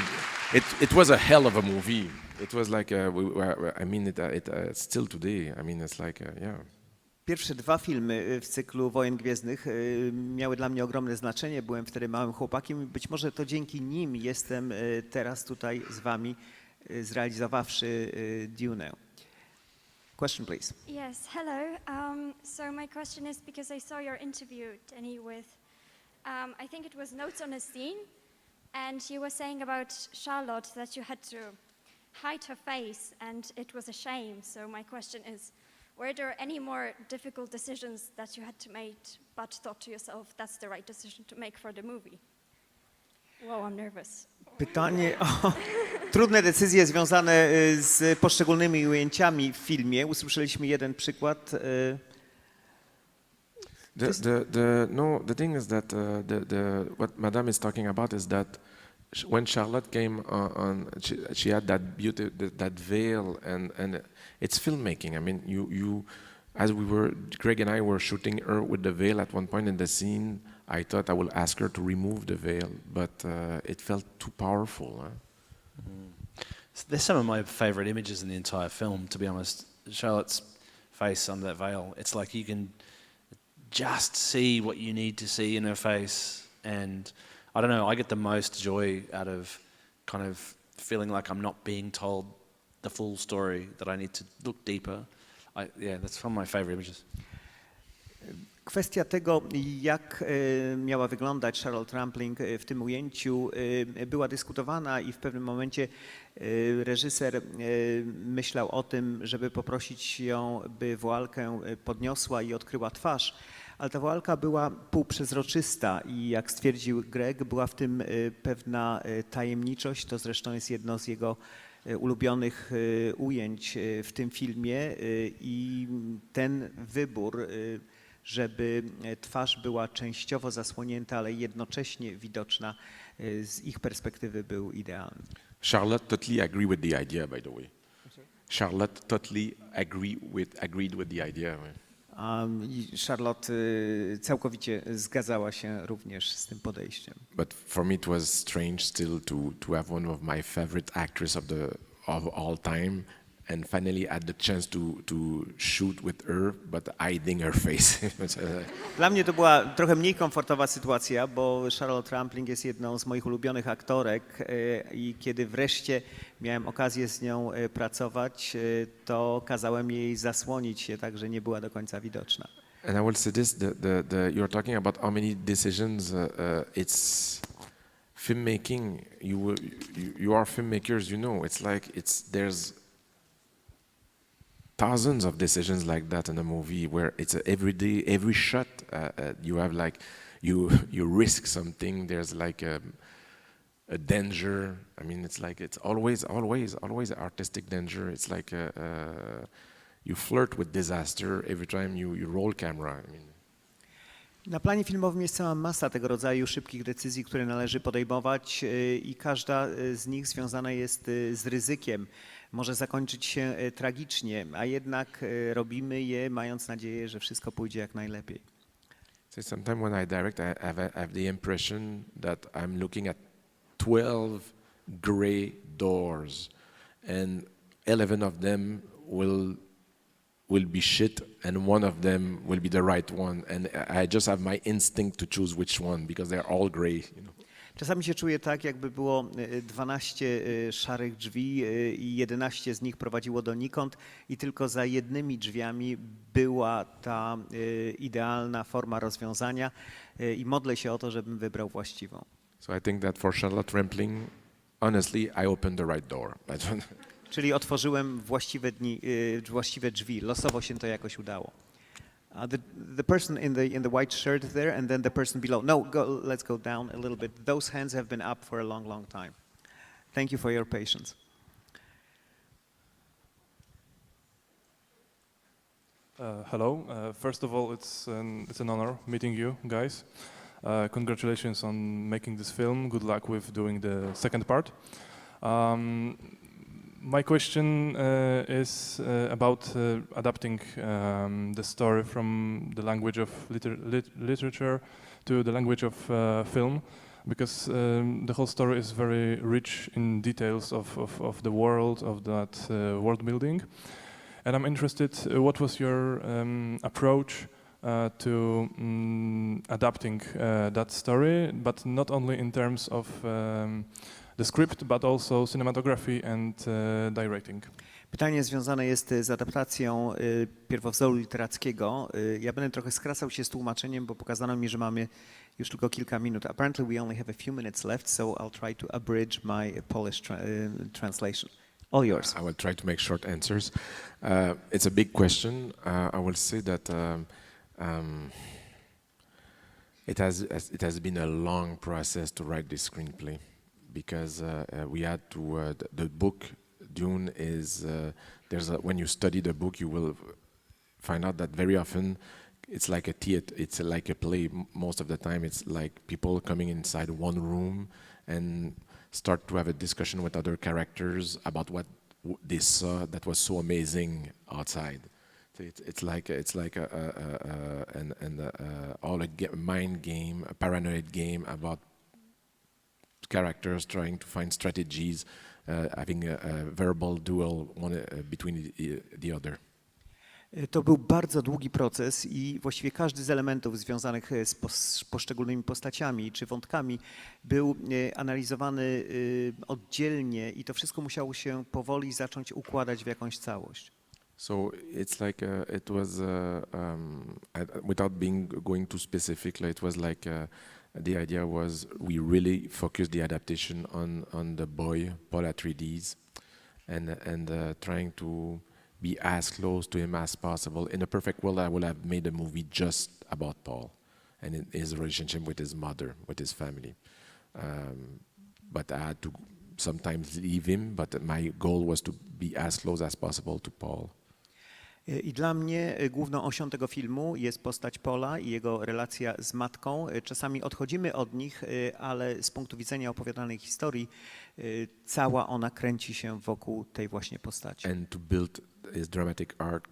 it was a hell of a movie. It was like, I mean, still today, I mean, it's like, yeah. Pierwsze 2 filmy w cyklu Wojen Gwiezdnych miały dla mnie ogromne znaczenie. Byłem wtedy małym chłopakiem i być może to dzięki nim jestem teraz tutaj z wami, zrealizowawszy Dune. Question, please. Yes, hello. So my question is because I saw your interview, Denis, with, I think it was Notes on a Scene, and you were saying about Charlotte that you had to hide her face and it was a shame. So my question is, were there any more difficult decisions that you had to make but thought to yourself that's the right decision to make for the movie? Wow, I'm nervous. Pytanie o trudne decyzje związane z poszczególnymi ujęciami w filmie. Usłyszeliśmy jeden przykład. The thing is that what Madame is talking about is that when Charlotte came on, she had that beauty, that veil, and it's filmmaking. I mean, you as Greg and I were shooting her with the veil at one point in the scene. I thought I will ask her to remove the veil, but it felt too powerful. Huh? There's some of my favorite images in the entire film, to be honest. Charlotte's face under that veil, it's like you can just see what you need to see in her face, and I don't know, I get the most joy out of kind of feeling like I'm not being told the full story, that I need to look deeper. Yeah, that's one of my favorite images. Kwestia tego, jak miała wyglądać Charlotte Rampling w tym ujęciu, była dyskutowana i w pewnym momencie reżyser myślał o tym, żeby poprosić ją, by woalkę podniosła i odkryła twarz, ale ta woalka była półprzezroczysta i jak stwierdził Greig, była w tym pewna tajemniczość. To zresztą jest jedno z jego ulubionych ujęć w tym filmie i ten wybór, żeby twarz była częściowo zasłonięta, ale jednocześnie widoczna, z ich perspektywy był idealny. Charlotte totally agreed with the idea, by the way. Charlotte totally agreed with the idea. I Charlotte całkowicie zgadzała się również z tym podejściem. But for me it was strange still to have one of my favorite actors of all time and finally had the chance to shoot with her, but hiding her face. Dla mnie to była trochę mniej komfortowa sytuacja, bo Charlotte Rampling jest jedną z moich ulubionych aktorek i kiedy wreszcie miałem okazję z nią pracować, to kazałem jej zasłonić się tak, że nie była do końca widoczna. And I will say this, you're talking about how many decisions, it's filmmaking, you are filmmakers, you know, there's thousands of decisions like that in a movie where it's every shot you have like, you risk something, there's like a danger. I mean, it's always artistic danger. It's like you flirt with disaster every time you roll camera. I mean. Na planie filmowym jest cała masa tego rodzaju szybkich decyzji, które należy podejmować i każda z nich związana jest z ryzykiem. Może zakończyć się tragicznie, a jednak robimy je, mając nadzieję, że wszystko pójdzie jak najlepiej. So sometimes when I direct, I have the impression that I'm looking at 12 gray doors, and 11 of them will be shit, and one of them will be the right one, and I just have my instinct to choose which one because they're all gray. You know. Czasami się czuję tak, jakby było 12 szarych drzwi i 11 z nich prowadziło donikąd i tylko za jednymi drzwiami była ta idealna forma rozwiązania i modlę się o to, żebym wybrał właściwą. So I think that for Charlotte Rampling, honestly, I opened the right door. Czyli otworzyłem właściwe drzwi. Losowo się to jakoś udało. The person in the white shirt there, and then the person below. No, let's go down a little bit. Those hands have been up for a long, long time. Thank you for your patience. Hello. First of all, it's an honor meeting you guys. Congratulations on making this film. Good luck with doing the second part. My question is about adapting the story from the language of literature to the language of film, because the whole story is very rich in details of the world, of that world building. And I'm interested, what was your approach to adapting that story, but not only in terms of the script, but also cinematography and directing. Pytanie związane jest z adaptacją pierwowzoru literackiego. Ja będę trochę skracał się z tłumaczeniem, bo pokazano mi, że mamy już tylko kilka minut. Apparently we only have a few minutes left, so I'll try to abridge my Polish translation. All yours. I will try to make short answers. It's a big question. I will say that it has been a long process to write this screenplay, because we had to the book Dune is when you study the book, you will find out that very often it's like a theater, it's like a play. Most of the time it's like people coming inside one room and start to have a discussion with other characters about what they saw that was so amazing outside. It's like a mind game, a paranoid game about characters trying to find strategies, having a verbal duel between the other. To był bardzo długi proces i właściwie każdy z elementów związanych z poszczególnymi postaciami czy wątkami był analizowany oddzielnie i to wszystko musiało się powoli zacząć układać w jakąś całość. So it's like it was without going too specific. It was like the idea was we really focused the adaptation on the boy Paul Atreides, and trying to be as close to him as possible. In a perfect world, I would have made a movie just about Paul and his relationship with his mother, with his family. But I had to sometimes leave him. But my goal was to be as close as possible to Paul. I dla mnie główną osią tego filmu jest postać Paula i jego relacja z matką. Czasami odchodzimy od nich, ale z punktu widzenia opowiadanej historii cała ona kręci się wokół tej właśnie postaci. And to build his dramatic arc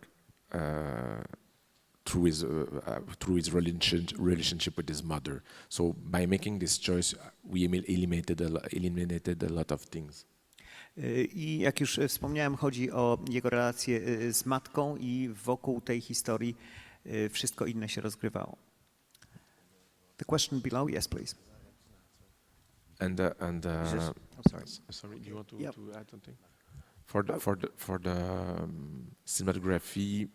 through his relationship with his mother. So by making this choice, we eliminated a lot of things. I jak już wspomniałem, chodzi o jego relację z matką i wokół tej historii wszystko inne się rozgrywało. The question below, yes, please. Sorry, do you want to add something? For the cinematography,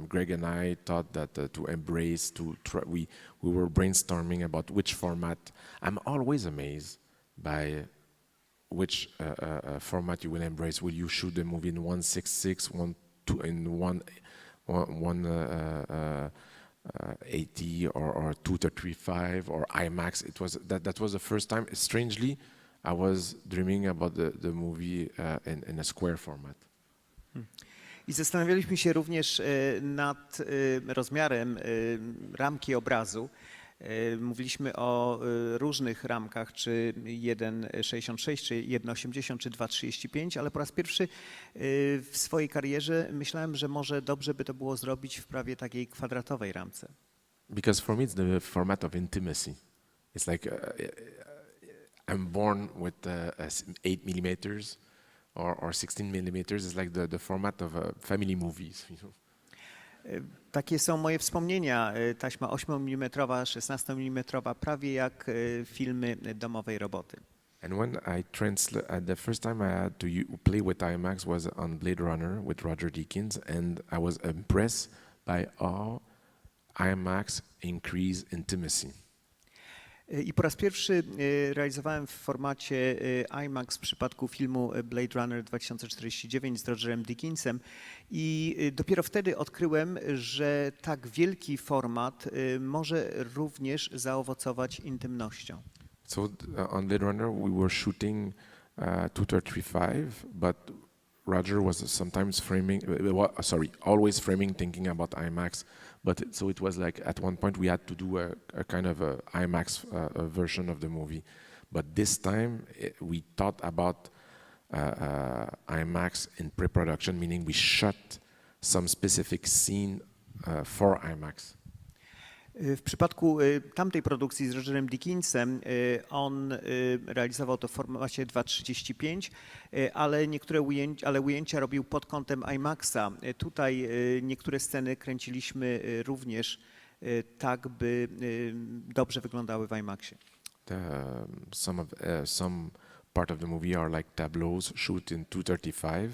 Greg and I thought that to embrace, we were brainstorming about which format. I'm always amazed by which format you will embrace. Will you shoot the movie in 1:6:6, 1:80 or 2:35 or IMAX? That was the first time. Strangely, I was dreaming about the movie in a square format. I zastanawialiśmy się również nad rozmiarem ramki obrazu. Mówiliśmy o różnych ramkach, czy 1,66, czy 1,80, czy 2,35, ale po raz pierwszy w swojej karierze myślałem, że może dobrze by to było zrobić w prawie takiej kwadratowej ramce. Because for me it's the format of intimacy. It's like I'm born with 8 millimeters or 16 millimeters. It's like the format of family movies. You know? Takie są moje wspomnienia. Taśma 8 mm, 16 mm, prawie jak filmy domowej roboty. And when the first time I had to play with IMAX was on Blade Runner with Roger Deakins, and I was impressed by how IMAX increased intimacy. I po raz pierwszy realizowałem w formacie IMAX w przypadku filmu Blade Runner 2049 z Rogerem Deakinsem i dopiero wtedy odkryłem, że tak wielki format może również zaowocować intymnością. So on Blade Runner we were shooting 2:35, but Roger was sometimes always framing, thinking about IMAX. But so it was like at one point we had to do a kind of a IMAX version of the movie. But this time we thought about IMAX in pre-production, meaning we shot some specific scene for IMAX. W przypadku tamtej produkcji z Rogerem Deakinsem on realizował to w formacie 2:35, ale ujęcia robił pod kątem IMAXa. Tutaj niektóre sceny kręciliśmy również tak, by dobrze wyglądały w IMAXie. Some part of the movie are like tableaus shoot in 2:35,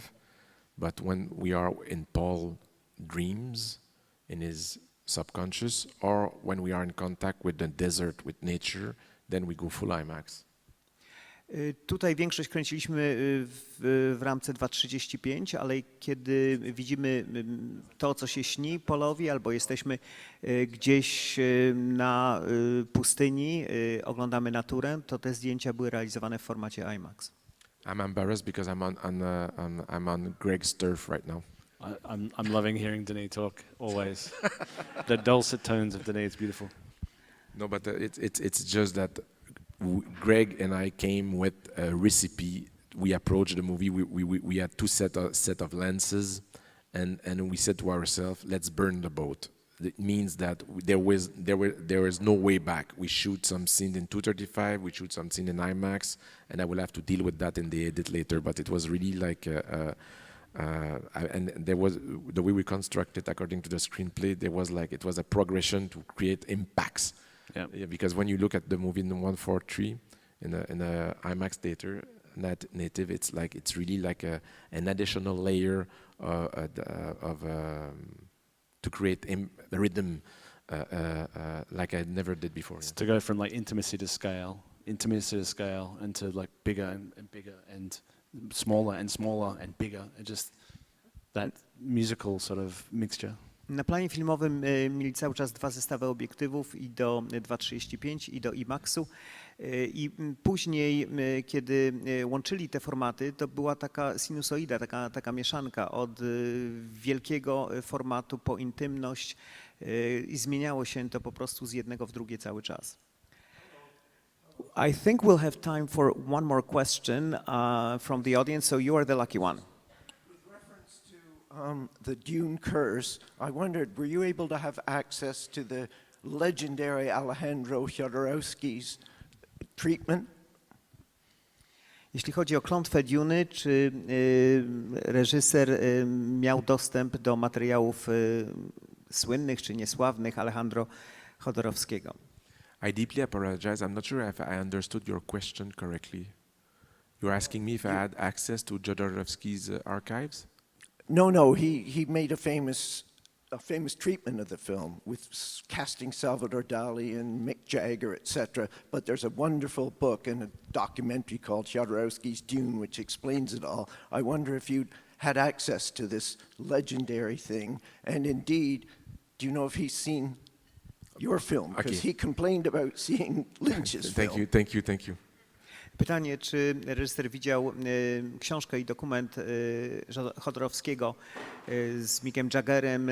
but when we are in Paul dreams, in his subconscious, or when we are in contact with the desert, with nature, then we go full IMAX. Tutaj większość kręciliśmy w ramce 2:35, ale kiedy widzimy to, co się śni Paulowi, albo jesteśmy gdzieś na pustyni, oglądamy naturę, to te zdjęcia były realizowane w formacie IMAX. I'm embarrassed because I'm on Greg's turf right now. I'm loving hearing Denis talk always. The dulcet tones of Denis, it's beautiful. No, but it's just that Greg and I came with a recipe. We approached the movie. We had two set of lenses, and we said to ourselves, let's burn the boat. It means that there is no way back. We shoot some scene in 235, we shoot some scene in IMAX, and I will have to deal with that in the edit later. But it was really like, and there was the way we constructed according to the screenplay. There was like it was a progression to create impacts. Yeah. Because when you look at the movie in 143 in a IMAX theater native, it's really like an additional layer of to create rhythm like I never did before. It's to go from like intimacy to scale, and to like bigger and bigger and smaller and bigger, and just that musical sort of mixture. Na planie filmowym mieli cały czas dwa zestawy obiektywów, i do 2.35 i do IMAX-u. I później, kiedy łączyli te formaty, to była taka sinusoida, taka mieszanka od wielkiego formatu po intymność, i zmieniało się to po prostu z jednego w drugie cały czas. I think we'll have time for one more question from the audience, so you are the lucky one. The Dune curse, I wondered, were you able to have access to the legendary Alejandro Jodorowsky's treatment? Jeśli chodzi o klątwę Duny, czy reżyser miał dostęp do materiałów słynnych czy niesławnych Alejandro Jodorowskiego? I deeply apologize. I'm not sure if I understood your question correctly. You're asking me if I had access to Jodorowsky's archives? No, he made a famous treatment of the film with casting Salvador Dali and Mick Jagger, etc. But there's a wonderful book and a documentary called Jodorowsky's Dune, which explains it all. I wonder if you had access to this legendary thing, and indeed, do you know if he's seen your film? Because he complained about seeing Lynch's film. Thank you. Pytanie, czy reżyser widział książkę i dokument Jodorowskiego z Mickiem Jaggerem.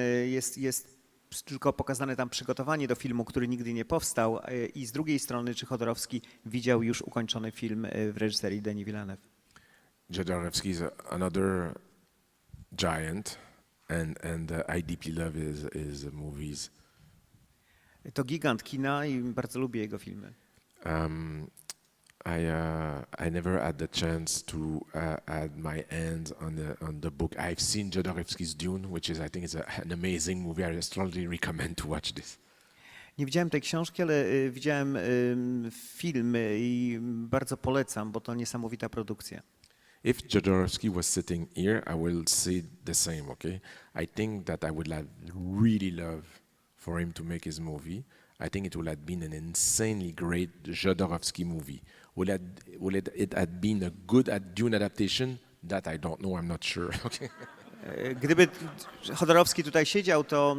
Jest tylko pokazane tam przygotowanie do filmu, który nigdy nie powstał. I z drugiej strony, czy Jodorowski widział już ukończony film w reżyserii Denis Villeneuve? Jodorowsky is another giant, and I deeply love his movies. To gigant kina i bardzo lubię jego filmy. I never had the chance to add my hands on the book. I've seen Jodorowsky's Dune, which is, I think, is an amazing movie. I strongly recommend to watch this. Nie widziałem tej książki, ale widziałem film i bardzo polecam, bo to niesamowita produkcja. If Jodorowsky was sitting here, I will say the same, okay? I think that I would have really loved for him to make his movie. I think it would have been an insanely great Jodorowsky movie. Would it have been a good Dune adaptation? That I don't know, I'm not sure. Okay. Gdyby Jodorowski tutaj siedział, to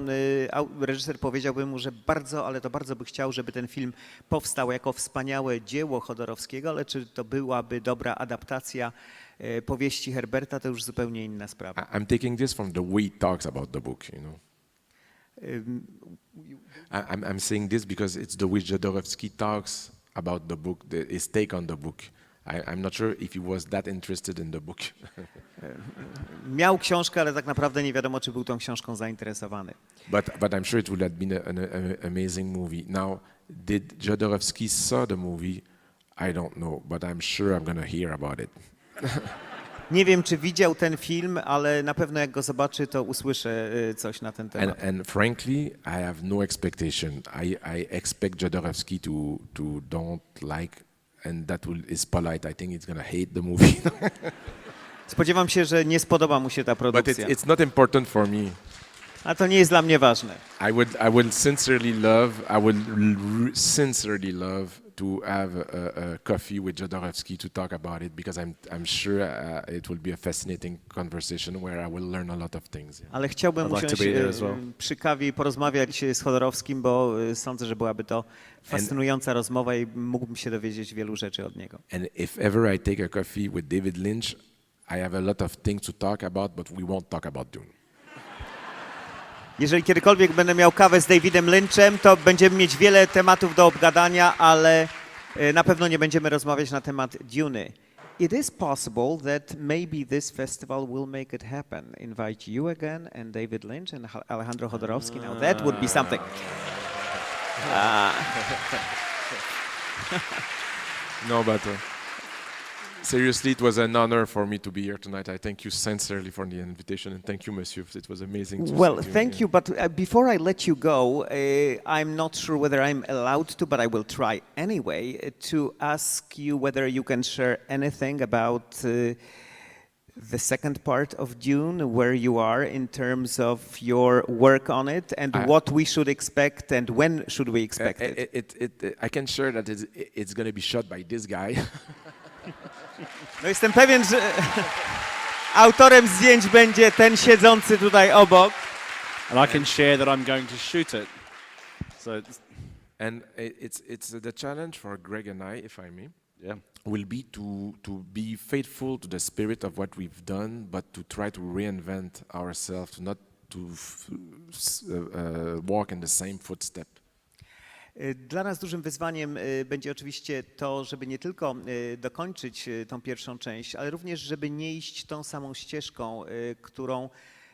reżyser powiedziałby mu, że bardzo, ale to bardzo by chciał, żeby ten film powstał jako wspaniałe dzieło Jodorowskiego, ale czy to byłaby dobra adaptacja powieści Herberta, to już zupełnie inna sprawa. I'm taking this from the way he talks about the book, you know. I'm saying this because it's the way Jodorowsky talks about the book, his take on the book. I'm not sure if he was that interested in the book. Miał książkę, ale tak naprawdę nie wiadomo, czy był tą książką zainteresowany. But I'm sure it would have been an amazing movie. Now, did Jodorowsky saw the movie? I don't know, but I'm sure I'm going to hear about it. Nie wiem, czy widział ten film, ale na pewno jak go zobaczy, to usłyszę coś na ten temat. And frankly, I have no expectation. I expect Jodorowsky to don't like, and that is polite. I think he's gonna hate the movie. Spodziewam się, że nie spodoba mu się ta produkcja. But it's not important for me. A to nie jest dla mnie ważne. I would sincerely love to have a coffee with Jodorowsky to talk about it, because I'm sure it will be a fascinating conversation where I will learn a lot of things. Ale chciałbym usiąść przy kawie i porozmawiać z Jodorowskim, bo sądzę, że byłaby to fascynująca rozmowa i mógłbym się dowiedzieć wielu rzeczy od niego. And if ever I take a coffee with David Lynch, I have a lot of things to talk about, but we won't talk about Dune. Jeżeli kiedykolwiek będę miał kawę z Davidem Lynchem, to będziemy mieć wiele tematów do obgadania, ale na pewno nie będziemy rozmawiać na temat Duny. it is possible that maybe this festival will make it happen. Invite you again and David Lynch and Alejandro Jodorowsky. Now that would be something. No, but seriously, it was an honor for me to be here tonight. I thank you sincerely for the invitation, and thank you, Monsieur. It was amazing. Well, thank you, but before I let you go, I'm not sure whether I'm allowed to, but I will try anyway, to ask you whether you can share anything about the second part of Dune, where you are in terms of your work on it, and what we should expect, and when should we expect it? I can share that it's going to be shot by this guy. No, jestem pewien, że autorem zdjęć będzie ten siedzący tutaj obok. And I can share that I'm going to shoot it. So, And it's the challenge for Greg and I, if I may, yeah. will be to be faithful to the spirit of what we've done, but to try to reinvent ourselves, to not to walk in the same footstep. Dla nas dużym wyzwaniem będzie oczywiście to, żeby nie tylko dokończyć tą pierwszą część, ale również, żeby nie iść tą samą ścieżką, którą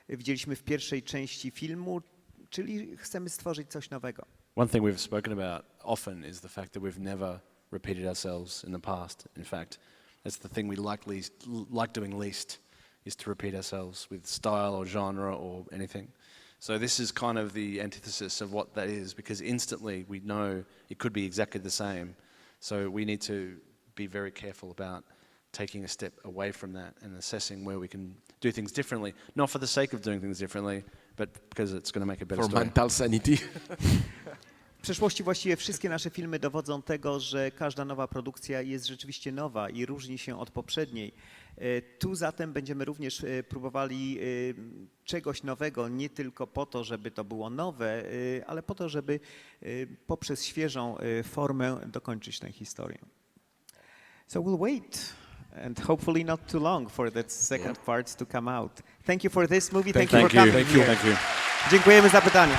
widzieliśmy w pierwszej części filmu, czyli chcemy stworzyć coś nowego. One thing we've spoken about often is the fact that we've never repeated ourselves in the past. In fact, that's the thing we like doing least, is to repeat ourselves with style or genre or anything. So this is kind of the antithesis of what that is, because instantly we know it could be exactly the same. So we need to be very careful about taking a step away from that and assessing where we can do things differently, not for the sake of doing things differently, but because it's going to make a better For story. mental sanity. W przeszłości właściwie wszystkie nasze filmy dowodzą tego, że każda nowa produkcja jest rzeczywiście nowa i różni się od poprzedniej. Tu zatem będziemy również próbowali czegoś nowego, nie tylko po to, żeby to było nowe, ale po to, żeby poprzez świeżą formę dokończyć tę historię. So we'll wait and hopefully not too long for that second part to come out. Thank you for this movie. Thank you for coming. Thank you. Dziękujemy za pytanie.